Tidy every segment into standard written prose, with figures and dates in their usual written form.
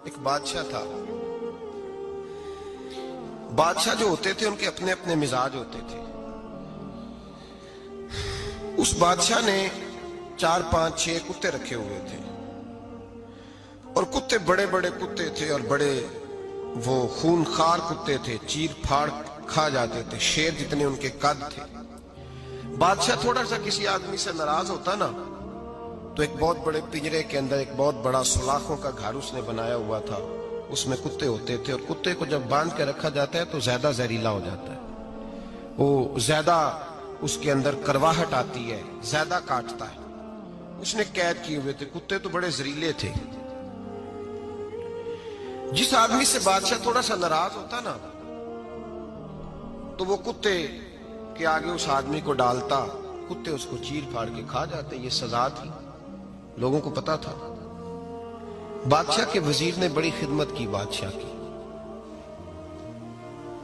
ایک بادشاہ تھا. بادشاہ جو ہوتے تھے ان کے اپنے اپنے مزاج ہوتے تھے. اس بادشاہ نے 4 5 6 کتے رکھے ہوئے تھے اور کتے بڑے بڑے کتے تھے اور بڑے وہ خونخوار کتے تھے, چیر پھاڑ کھا جاتے تھے, شیر جتنے ان کے قد تھے. بادشاہ تھوڑا سا کسی آدمی سے ناراض ہوتا نا تو ایک بہت بڑے پنجرے کے اندر ایک بہت بڑا سلاخوں کا گھر اس نے بنایا ہوا تھا, اس میں کتے ہوتے تھے اور کتے کو جب باندھ کے رکھا جاتا ہے تو زیادہ زہریلا ہو جاتا ہے, وہ زیادہ اس کے اندر کرواہٹ آتی ہے, زیادہ کاٹتا ہے. اس نے قید کیے ہوئے تھے. کتے تو بڑے زہریلے تھے. جس آدمی سے بادشاہ تھوڑا سا ناراض ہوتا نا تو وہ کتے کے آگے اس آدمی کو ڈالتا, کتے اس کو چیر پھاڑ کے کھا جاتے. یہ سزا تھی, لوگوں کو پتا تھا. بادشاہ کے وزیر نے بڑی خدمت کی بادشاہ کی,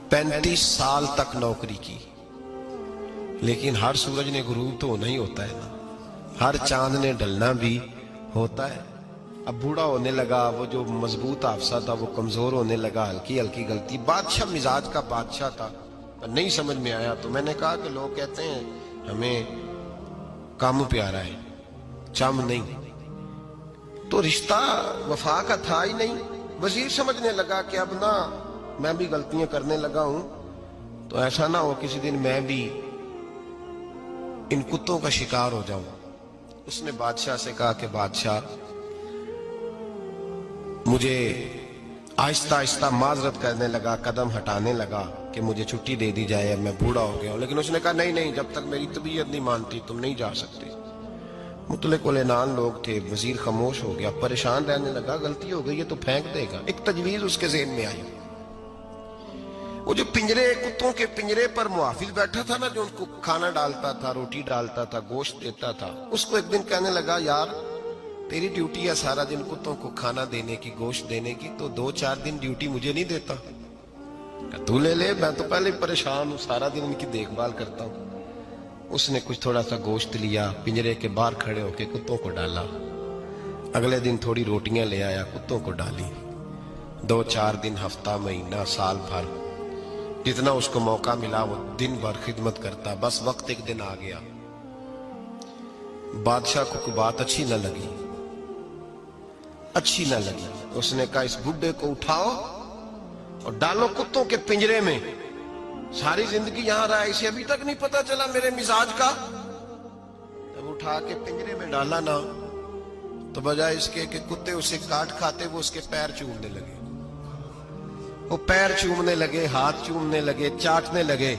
35 سال تک نوکری کی. لیکن ہر سورج نے غروب تو ہونا ہی ہوتا ہے نا, ہر چاند نے ڈھلنا بھی ہوتا ہے. اب بوڑھا ہونے لگا, وہ جو مضبوط حافظہ تھا وہ کمزور ہونے لگا, ہلکی ہلکی غلطی. بادشاہ مزاج کا بادشاہ تھا, نہیں سمجھ میں آیا تو میں نے کہا کہ لوگ کہتے ہیں ہمیں کام پیارا ہے, چم نہیں. تو رشتہ وفا کا تھا ہی نہیں. وزیر سمجھنے لگا کہ اب نہ میں بھی غلطیاں کرنے لگا ہوں تو ایسا نہ ہو کسی دن میں بھی ان کتوں کا شکار ہو جاؤں. اس نے بادشاہ سے کہا کہ بادشاہ مجھے آہستہ آہستہ معذرت کرنے لگا, قدم ہٹانے لگا کہ مجھے چھٹی دے دی جائے, اب میں بوڑھا ہو گیا ہوں. لیکن اس نے کہا نہیں نہیں, جب تک میری طبیعت نہیں مانتی تم نہیں جا سکتے. مطلق العنان لوگ تھے. وزیر خاموش ہو گیا, پریشان رہنے لگا, غلطی ہو گئی ہے تو پھینک دے گا. ایک تجویز اس کے ذہن میں آئی. وہ جو پنجرے, کتوں کے پنجرے پر محافظ بیٹھا تھا نا, جو ان کو کھانا ڈالتا تھا, روٹی ڈالتا تھا, گوشت دیتا تھا, اس کو ایک دن کہنے لگا یار تیری ڈیوٹی ہے سارا دن کتوں کو کھانا دینے کی, گوشت دینے کی, تو 2 4 دن ڈیوٹی مجھے نہیں دیتا؟ تو لے لے, میں تو پہلے پریشان ہوں, سارا دن ان کی دیکھ بھال کرتا ہوں. اس نے کچھ تھوڑا سا گوشت لیا, پنجرے کے باہر کھڑے ہو کے کتوں کو ڈالا. اگلے دن تھوڑی روٹیاں لے آیا, کتوں کو ڈالی. 2 4 دن, ہفتہ, مہینہ, سال بھر, جتنا اس کو موقع ملا وہ دن بھر خدمت کرتا. بس وقت ایک دن آ گیا, بادشاہ کو کوئی بات اچھی نہ لگی. اس نے کہا اس بڈھے کو اٹھاؤ اور ڈالو کتوں کے پنجرے میں. ساری زندگی یہاں رہا, اسے ابھی تک نہیں پتا چلا میرے مزاج کا. جب اٹھا کے پنجرے میں ڈالا نا تو بجائے اس کے کہ کتے اسے کاٹ کھاتے, وہ اس کے پیر چومنے لگے. وہ پیر چومنے لگے, ہاتھ چومنے لگے, چاٹنے لگے.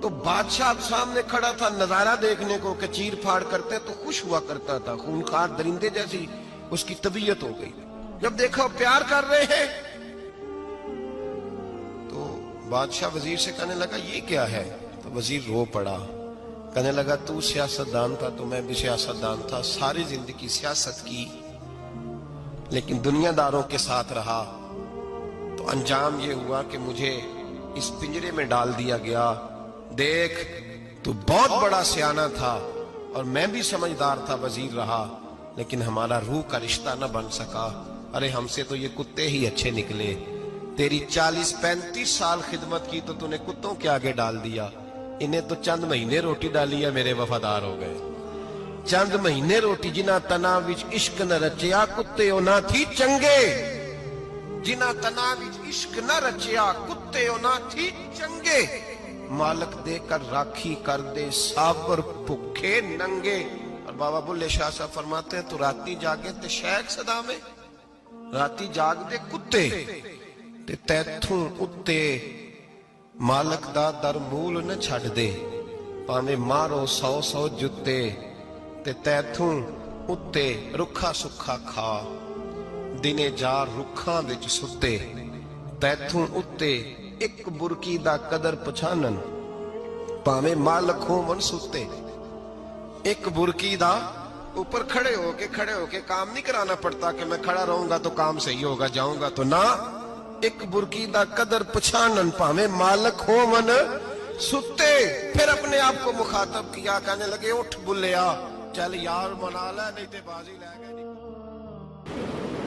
تو بادشاہ سامنے کھڑا تھا نظارہ دیکھنے کو کہ چیر پھاڑ کرتے تو خوش ہوا کرتا تھا. خونخوار درندے جیسی اس کی طبیعت ہو گئی. جب دیکھا پیار کر رہے ہیں تو بادشاہ وزیر سے کہنے لگا یہ کیا ہے؟ تو وزیر رو پڑا, کہنے لگا تو سیاستدان تھا تو میں بھی سیاستدان تھا, ساری زندگی سیاست کی لیکن دنیا داروں کے ساتھ رہا تو انجام یہ ہوا کہ مجھے اس پنجرے میں ڈال دیا گیا. دیکھ تو بہت بڑا سیانہ تھا اور میں بھی سمجھدار تھا, وزیر رہا, لیکن ہمارا روح کا رشتہ نہ بن سکا. ارے ہم سے تو یہ کتے ہی اچھے نکلے. تیری 40 35 سال خدمت کی تو نے کتوں کے آگے ڈال دیا. انہیں تو چند مہینے روٹی ڈالی ہے, میرے وفادار ہو گئے. چند مہینے روٹی, جنہ تنا وچ عشق نہ رچیا کتے نہ تھی چنگے. جنہ تنا وچ عشق نہ رچیا کتے نہ تھی چنگے. مالک دے کر راکھی کر دے صابر بھوکے ننگے. اور بابا بلے شاہ صاحب فرماتے ہیں تو راتی جاگے تے شیخ صدا میں, راتی جاگ دے کتے تے تیتھوں اتے مالک دا در مول نہ چھڑ دے. پاویں مارو 100 جتے تے تیتھوں اتے رکھا سکھا کھا. دنے جار رکھاں وچ ستے تیتھوں اتے ایک برکی دا قدر پچھانن. پاویں مالک ہو من ستے, ایک برکی دا اوپر کھڑے ہو کے کام نہیں کرانا پڑتا کہ میں کھڑا رہوں گا تو کام صحیح ہوگا, جاؤں گا تو نہ. ایک برکی دا قدر پچھانن پاویں مالک ہو من ستے. پھر اپنے آپ کو مخاطب کیا, کہنے لگے اٹھ بلیا چل یار منا لے نہیں تے بازی لے گئے.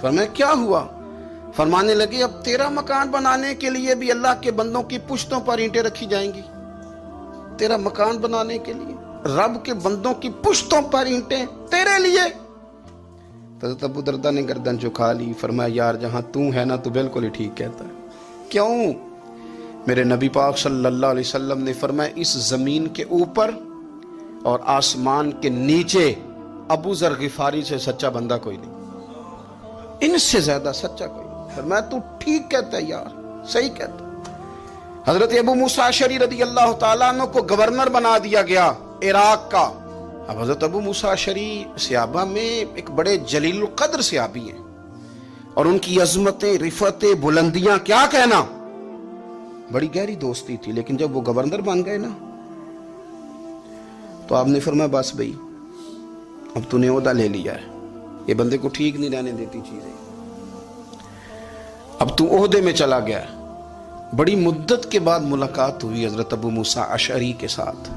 فرمایا کیا ہوا؟ فرمانے لگے اب تیرا مکان بنانے کے لیے بھی اللہ کے بندوں کی پشتوں پر اینٹیں رکھی جائیں گی. تیرا مکان بنانے کے لیے رب کے بندوں کی پشتوں پر اینٹیں تیرے لیے. حضرت ابو دردہ نے گردن جھکا لی. فرمایا یار جہاں تو ہے نا تو بالکل ہی ٹھیک کہتا ہے. کیوں؟ میرے نبی پاک صلی اللہ علیہ وسلم نے فرمایا اس زمین کے اوپر اور آسمان کے نیچے ابو ذر غفاری سے سچا بندہ کوئی نہیں, ان سے زیادہ سچا کوئی نہیں. فرمایا تو ٹھیک کہتا ہے یار, صحیح کہتا ہے. حضرت ابو موسیٰ اشعری رضی اللہ تعالیٰ عنہ کو گورنر بنا دیا گیا عراق کا. اب حضرت ابو موسیٰ اشعری صحابہ میں ایک بڑے جلیل القدر صحابی ہیں, اور ان کی عظمتیں, رفعتیں, بلندیاں کیا کہنا, بڑی گہری دوستی تھی. لیکن جب وہ گورنر بن گئے نا تو آپ نے فرمایا بس بھئی اب تو نے عہدہ لے لیا ہے, یہ بندے کو ٹھیک نہیں رہنے دیتی چیزیں, اب تو عہدے میں چلا گیا. بڑی مدت کے بعد ملاقات ہوئی حضرت ابو موسیٰ اشعری کے ساتھ.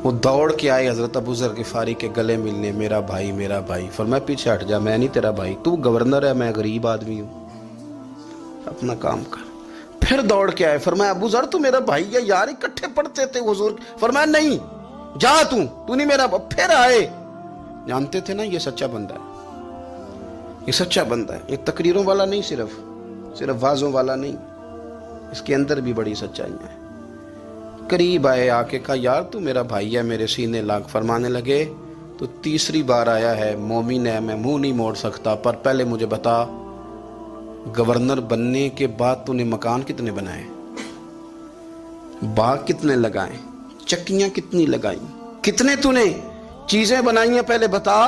وہ دوڑ کے آئے حضرت ابو ذر غفاری کے گلے ملنے, میرا بھائی میرا بھائی. فرمایا پیچھے ہٹ جا, میں نہیں تیرا بھائی, تو گورنر ہے, میں غریب آدمی ہوں, اپنا کام کر. پھر دوڑ کے آئے. فرمایا ابو ذر تو میرا بھائی ہے یار, اکٹھے پڑھتے تھے حضور. فرمایا نہیں جا, تو نہیں میرا. پھر آئے. جانتے تھے نا یہ سچا بندہ ہے, یہ سچا بندہ ہے, یہ تقریروں والا نہیں, صرف وعظوں والا نہیں, اس کے اندر بھی بڑی سچائی ہے. قریب آئے, آ کے کہا یار تو میرا بھائی ہے, میرے سینے لاگ. فرمانے لگے تو تیسری بار آیا ہے, مومن ہے, میں منہ نہیں موڑ سکتا, پر پہلے مجھے بتا گورنر بننے کے بعد تو نے مکان کتنے بنائے, باغ کتنے لگائے, چکیاں کتنی لگائیں, کتنے تو نے چیزیں بنائی ہیں, پہلے بتا.